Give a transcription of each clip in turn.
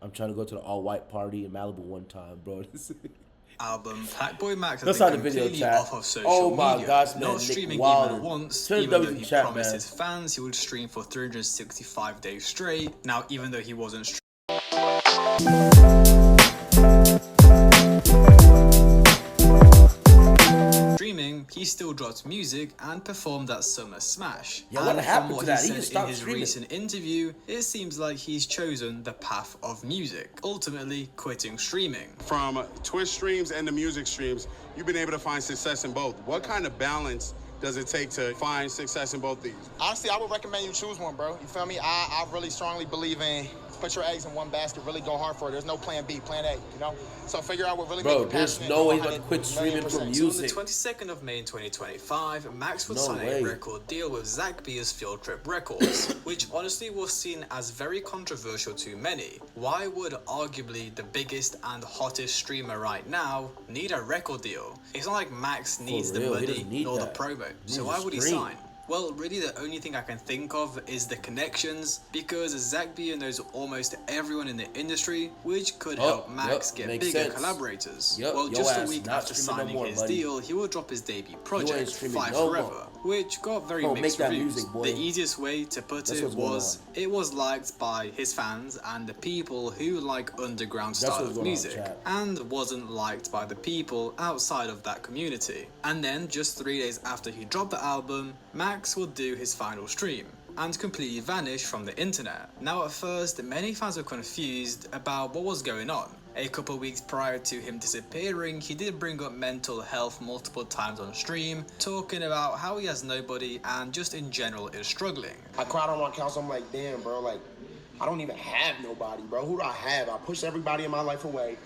I'm trying to go to the all-white party in Malibu one time, bro. Album, PlaqueBoyMax That's has not been the video, completely chat. off of social Oh my media, gosh, man, not Nick streaming Wilder. even once, Turn even though those he chat, promised man. his fans he would stream for 365 days straight. Now, even though he wasn't streaming, he still dropped music and performed at Summer Smash. Yeah, what and happened from what to that? he He said just in stopped his streaming. recent interview, it seems like he's chosen the path of music, ultimately quitting streaming. From Twitch streams and the music streams, you've been able to find success in both. What kind of balance does it take to find success in both these? Honestly, I would recommend you choose one, bro. You feel me? I really strongly believe in put your eggs in one basket, really go hard for it. There's no plan B, plan A, you know? So figure out what really makes you passionate. Bro, there's no way he's going to quit streaming for music. So on the 22nd of May in 2025, Max would No sign way. a record deal with Zach Beer's Field Trip Records, which honestly was seen as very controversial to many. Why would arguably the biggest and hottest streamer right now need a record deal? It's not like Max needs the real, he money doesn't need nor the that. promo, He so needs why to would he stream. sign? Well, really the only thing I can think of is the connections, because Zach Beer knows almost everyone in the industry, which could help Max get makes bigger sense. collaborators. Yep, Well, yo just a ass week not after streaming no signing more, his buddy. deal, he will drop his debut ain't project, streaming Five no Forever, more. which got very Bro, mixed make that reviews. music, boy. The easiest way to put That's it what's going was, on. it was liked by his fans and the people who like underground That's style what's of going on, music, chat. and wasn't liked by the people outside of that community. And then, just 3 days after he dropped the album, Max would do his final stream and completely vanish from the internet. Now at first, many fans were confused about what was going on. A couple weeks prior to him disappearing, he did bring up mental health multiple times on stream, talking about how he has nobody and just in general is struggling. I cried on my couch. I'm like, damn, bro, like, I don't even have nobody, bro. Who do I have? I push everybody in my life away.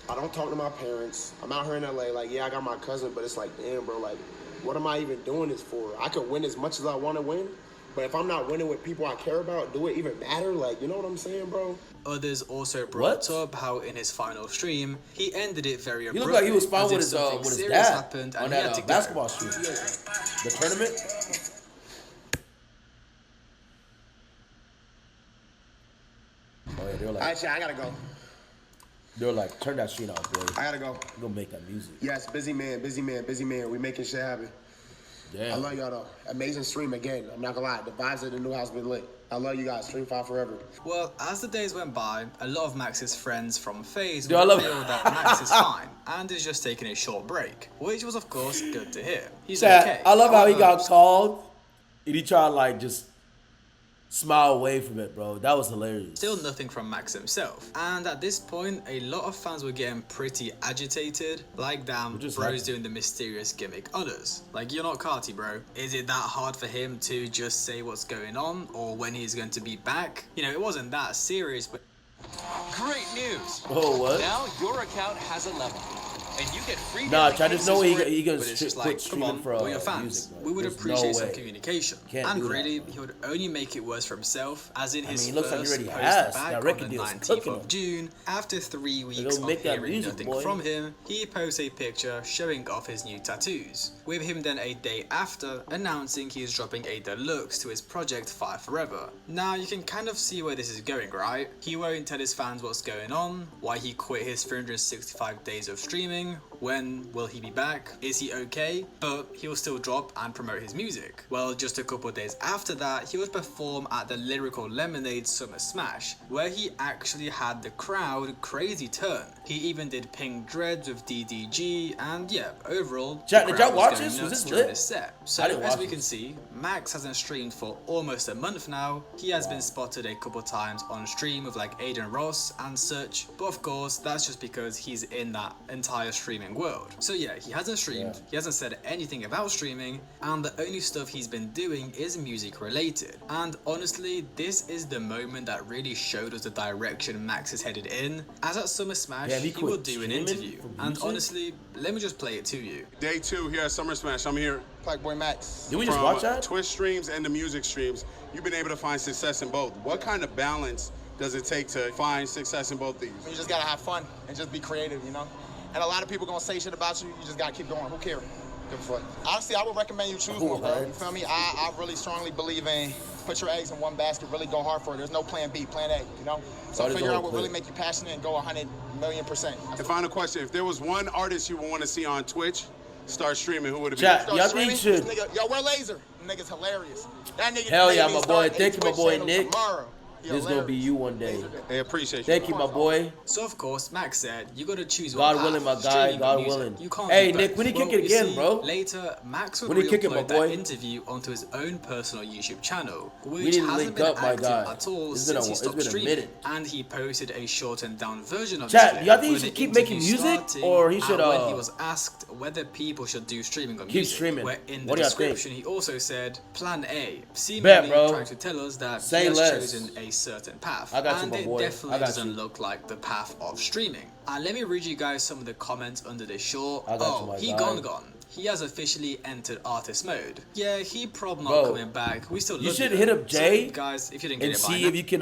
I don't talk to my parents. I'm out here in LA, like, yeah, I got my cousin, but it's like, damn, bro, like, what am I even doing this for? I could win as much as I want to win, but if I'm not winning with people I care about, do it even matter? Like, you know what I'm saying, bro? Others also brought up how in his final stream, he ended it very He abruptly. looked like he was fine as with if his something serious dad happened on and he had to that go. basketball stream. The tournament. Oh yeah, they were like, Actually, I gotta go. turn that shit off, boy. I gotta go. We're gonna make that music. Yes, busy man, busy man, busy man. We making shit happen. Damn. I love y'all though. Amazing stream again. I'm not gonna lie. The vibes at the new house been lit. I love you guys. Stream 5 forever. Well, as the days went by, a lot of Max's friends from FaZe Dude, I love- revealed that Max is fine and is just taking a short break, which was of course good to hear. He's Chat, okay. I love how he However, got called and he tried to like just smile away from it, bro. That was hilarious. Still nothing from Max himself. And at this point, a lot of fans were getting pretty agitated. Like, damn, just bro's happened? doing the mysterious gimmick on us. Like, you're not Carti, bro. Is it that hard for him to just say what's going on or when he's going to be back? You know, it wasn't that serious, but Great news! Oh, what? Now your account has a level, and you get free Nah, daily try just know cases for he it. gonna But it's quit just like, come streaming on, for we're your fans. music, bro. We would There's appreciate no some way. communication. Can't And do that, really, bro. he would only make it worse for himself, as in his mean, it looks like he first already post has. back That on record the deal's 19th cooking of him. June, after 3 weeks don't of make that hearing music, nothing boy. from him, he posts a picture showing off his new tattoos, with him then a day after announcing he is dropping a deluxe to his project 5 Forever. Now, you can kind of see where this is going, right? He won't tell his fans what's going on, why he quit his 365 days of streaming, when will he be back, is he okay, but he'll still drop and promote his music. Well, just a couple of days after that, he would perform at the Lyrical Lemonade Summer Smash, where he actually had the crowd crazy turn. He even did Pink Dreads with DDG, and yeah, overall, Chat, the did crowd y'all watch going this? Was nuts this during lit? this set. So I didn't as watch we can this. see, Max hasn't streamed for almost a month now. He has been spotted a couple times on stream with like Aiden Ross and such, but of course that's just because he's in that entire streaming world. So yeah, he hasn't streamed, he hasn't said anything about streaming, and the only stuff he's been doing is music related. And honestly, this is the moment that really showed us the direction Max is headed in, as at Summer Smash Damn, he he will quit do an streaming interview. for And music? honestly, let me just play it to you. Day 2 here at Summer Smash. I'm here. PlaqueBoyMax. Did we just From watch that? Twitch streams and the music streams, you've been able to find success in both. What kind of balance does it take to find success in both these? You just gotta have fun and just be creative, you know? And a lot of people gonna say shit about you. You just gotta keep going. Who cares? Give a fuck. Honestly, I would recommend you choose one, bro. What? You feel me? I really strongly believe in put your eggs in one basket, really go hard for it. There's no plan B, plan A, you know? So That is figure the out whole what really clip. make you passionate and go 100,000,000%. And final question: if there was one artist you would want to see on Twitch start streaming, who would it be? Chat, Start y'all streaming, think should. this nigga, yo, we're laser. Nigga's hilarious. That nigga Hell yeah, made me my start boy. a Thank you, my Twitch boy channel Nick. tomorrow. He This gonna be hilarious. you one day. I appreciate you. Thank you, my boy. So of course, Max said you gotta choose God one willing, path, my guy, streaming or God music. willing. You can't Hey, do Nick, both. when he kick Well, it you again, see, bro? Later, Max would When he kick it, my re-upload boy? that interview onto his own personal YouTube channel, which need to hasn't link been up, my active guy. at all It's been since a- he it's stopped been a streaming. minute. And he posted a shortened down version of Chat, this y'all think he with should the keep making interview music, starting, or he should, and when he was asked whether people should do streaming or keep music, streaming? where in the What do y'all think? description he also said Plan A, Bet, seemingly bro. trying to tell us that Say he has less. chosen a certain path. I got you, and my it boy. I definitely got doesn't you. look like the path of streaming. And let me read you guys some of the comments under this short. I got you, my he guy. gone. He has officially entered artist mode. Yeah, he probably not Bro, coming back. We still you love should though. hit up Jay So, guys, if you didn't get and it by see now, if you can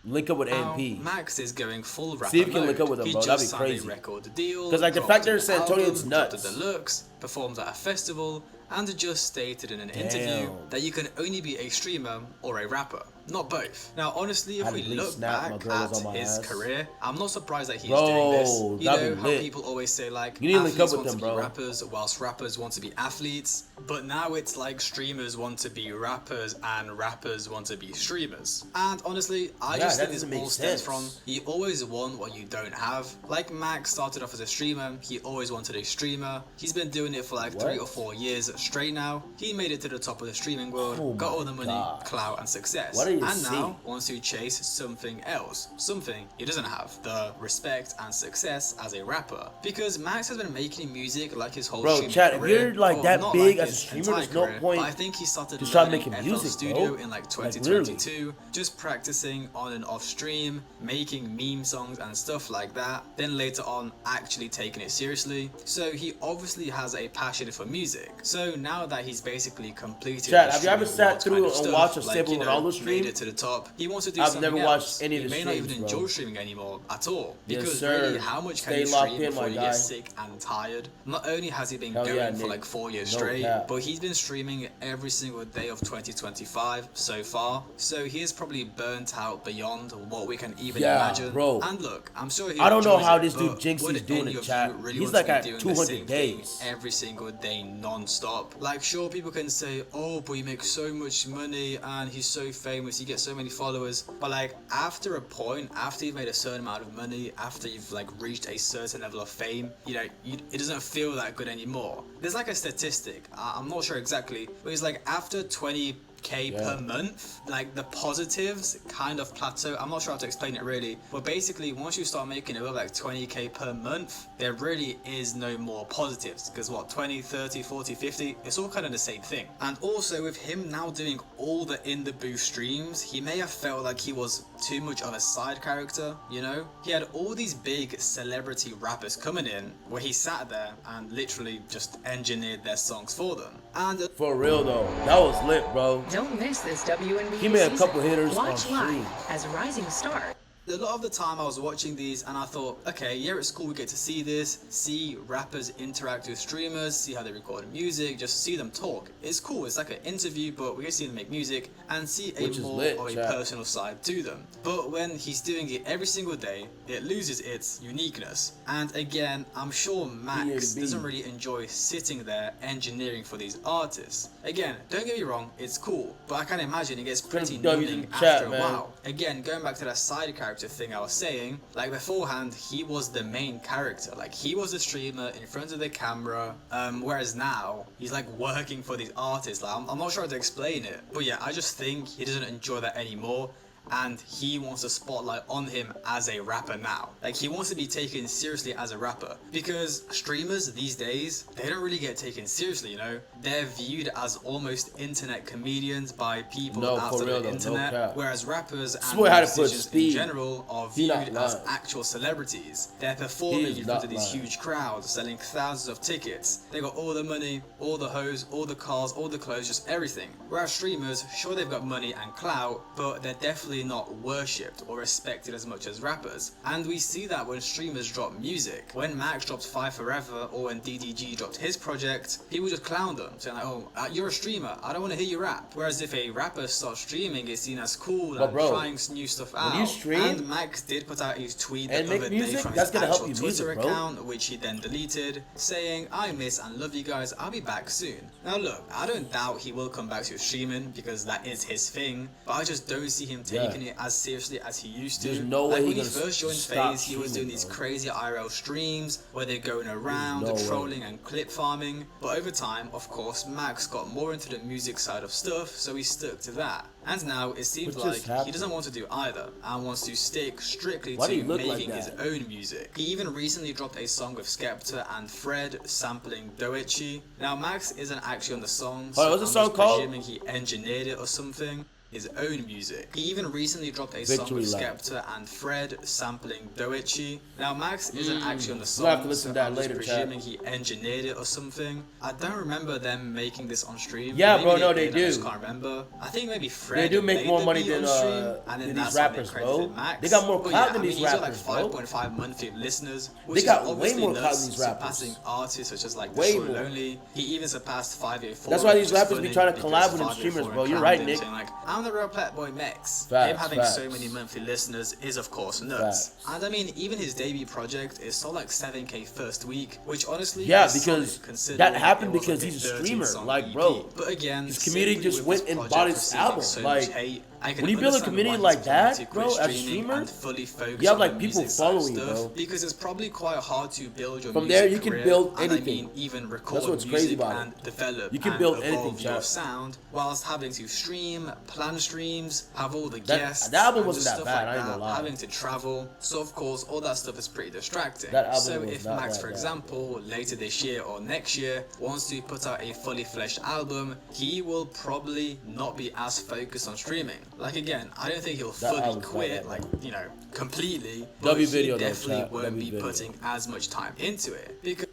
link up with now, NP. Max is going full rapper See if you can mode. link up with him, He bro. just That'd be signed crazy. a record deal. 'Cause, like, the dropped fact they're an San Antonio's album, nuts. dropped a deluxe, performed at a festival, and just stated in an interview Damn. that you can only be a streamer or a rapper, not both. Now, honestly, if Had we to leave look Snap, my back girl was at on my his ass. career, I'm not surprised that he's Bro, doing this. You that'd know be how lit. people always say, like, You need to link up athletes with want them, to be bro. rappers whilst rappers want to be athletes, but now it's like streamers want to be rappers and rappers want to be streamers. And honestly, I Yeah, just that think this doesn't make all stems sense. from you always want what you don't have. Like Max started off as a streamer, he always wanted a streamer. He's been doing it for like What? 3 or 4 years straight now. He made it to the top of the streaming world, Oh got my all the money, gosh. clout and success. What do you and see? now wants to chase something else, something he doesn't have, the respect and success as a rapper. Because Max has been making music like his whole Bro, streaming chat, if career. you're, like, Well, that not big like as a his streamer, entire there's no career, point but I think he started to start learning making FL music, Studio bro. in like Like, literally. 2022, just practicing on and off stream, making meme songs and stuff like that, then later on actually taking it seriously. So he obviously has a passion for music. So now that he's basically completed Chat, the have you ever streaming sat world through kind of and stuff, watched a like, Stable you know, Ronaldo stream? made it to the top, he wants to do I've something never else. watched any of He the may not streams, even bro. enjoy streaming anymore at all. Yes, Because sir. really, how much can Stay you locked stream in, before my you guy. get sick and tired? Not only has he been Hell going yeah, for Nick. like 4 years No straight, cap. but he's been streaming every single day of 2025 so far. So he is probably burnt out beyond what we can even Yeah, imagine. bro. And look, I'm sure he I don't know enjoys how it, this dude but Jinx would is doing any it, of chat. you really He's want like to be at doing the 200 same thing days. every single day non-stop? Like, sure, people can say, oh, but he makes so much money and he's so famous, he gets so many followers, but like after a point, after you've made a certain amount of money, after you've like reached a certain level of fame, you know, it doesn't feel that good anymore. There's like a statistic, I'm not sure exactly, but it's like after 20k per month, like the positives kind of plateau. I'm not sure how to explain it really, but basically once you start making above like 20k per month, there really is no more positives, because what, 20, 30, 40, 50, it's all kind of the same thing. And also with him now doing all the in the booth streams, he may have felt like he was too much of a side character, you know? He had all these big celebrity rappers coming in where he sat there and literally just engineered their songs for them. And For real though, that was lit, bro. Don't miss this WNBA He made a season. couple hitters on Watch stream. live as a rising star. a lot of the time I was watching these and I thought, okay, yeah, at school we get to see this, see rappers interact with streamers, see how they record music, just see them talk. It's cool, it's like an interview, but we get to see them make music and see a Which is more lit, of a chat. personal side to them. But when he's doing it every single day, it loses its uniqueness. And again, I'm sure Max B&B. doesn't really enjoy sitting there engineering for these artists. Again, don't get me wrong, it's cool, but I can imagine it gets pretty W in numbing the chat, after a man. while. Again, going back to that side character thing I was saying, like beforehand, he was the main character. Like, he was the streamer in front of the camera, whereas now, he's like working for these artists. Like, I'm not sure how to explain it, but yeah, I just think he doesn't enjoy that anymore. And he wants the spotlight on him as a rapper now. Like, he wants to be taken seriously as a rapper. Because streamers these days, they don't really get taken seriously, you know? They're viewed as almost internet comedians by people No, outside for real of the though, no internet. cap. Whereas rappers and Swear how to put musicians in speed. general are He not viewed as lying. actual celebrities. They're He performing is in front not of these lying. huge crowds, selling thousands of tickets. They got all the money, all the hoes, all the cars, all the clothes, just everything. Whereas streamers, sure, they've got money and clout, but they're definitely really not worshipped or respected as much as rappers. And we see that when streamers drop music. When Max dropped Five Forever, or when DDG dropped his project, people just clown them, saying like, oh, you're a streamer, I don't want to hear you rap. Whereas if a rapper starts streaming, it's seen as cool and trying new stuff out. You stream, and Max did put out his tweet the and other make day music, from that's his gonna help actual you Twitter music, bro. account, which he then deleted, saying, I miss and love you guys, I'll be back soon. Now look, I don't doubt he will come back to streaming because that is his thing, but I just don't see him taking it as seriously as he used to. There's no way like when he he's gonna first joined stop FaZe, he was doing streaming, these bro. crazy IRL streams where they're going around no way. trolling and clip farming, but over time, of course, Max got more into the music side of stuff, so he stuck to that. And now it seems What like just happened? he doesn't want to do either and wants to stick strictly Why do to you look like making his that? own music. He even recently dropped a song with Skepta and Fred sampling Doechi. Now Max isn't actually on the song, so what's the I'm song just called? presuming he engineered it or something. His own music. He even recently dropped a song Victory with Lap. Skepta and Fred sampling Doechi. Now Max isn't actually on the song, We'll have to listen so to that I'm just later, chat. presuming he engineered it or something. I don't remember them making this on stream. Yeah, Maybe bro, no, they did, I just do. can't remember. I think maybe Fred They do make made more the money beat than on stream, and then these that's when rappers, they credited bro. Max. They got more But clout yeah, than I mean, these he's got rappers, like bro. 5.5 monthly listeners, which got is way obviously more clout nuts, than these rappers. surpassing artists such as like Way The more. Lonely. He even surpassed 584. That's why these which is rappers be funny trying to because collab with them 584 streamers, bro. and You're clowned right, him, Nick. saying, like, I'm the real PlaqueBoyMax. Him Facts, having so facts. many monthly listeners is of course nuts. Facts. And I mean, even his debut project is sold like 7k first week, which honestly Yeah, is because solid, considering that happened it was because like he's a 13 streamer. song Like, EP. bro, But again, his community simply just with went and project bought his receiving album. so Like, much hate, I can when you build a understand community why he's like planning that, to quit bro, as a streaming streamer, and fully focus you have on like the people music side of following you, stuff, bro. because it's probably quite hard to build your From music there, you can career, build and I anything. mean even record That's what's music crazy about it. and develop You can and build evolve anything, your chat. sound whilst having to stream, plan streams, have all the That- guests, that album and wasn't just that stuff bad, like I ain't that, gonna lie. having to travel. So of course, all that stuff is pretty distracting. That album So was if not Max, that for bad. example, later this year or next year wants to put out a fully fleshed album, he will probably not be as focused on streaming. Like again, I don't think he'll That fully album's not quit, that like, bad. you know, completely, but W he video though, definitely chat. won't W be video. putting as much time into it because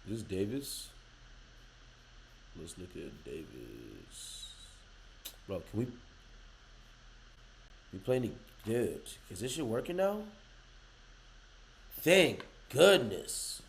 Is this Davis? Let's look at Davis. Bro, can we play any good? Is this shit working now? Thank goodness.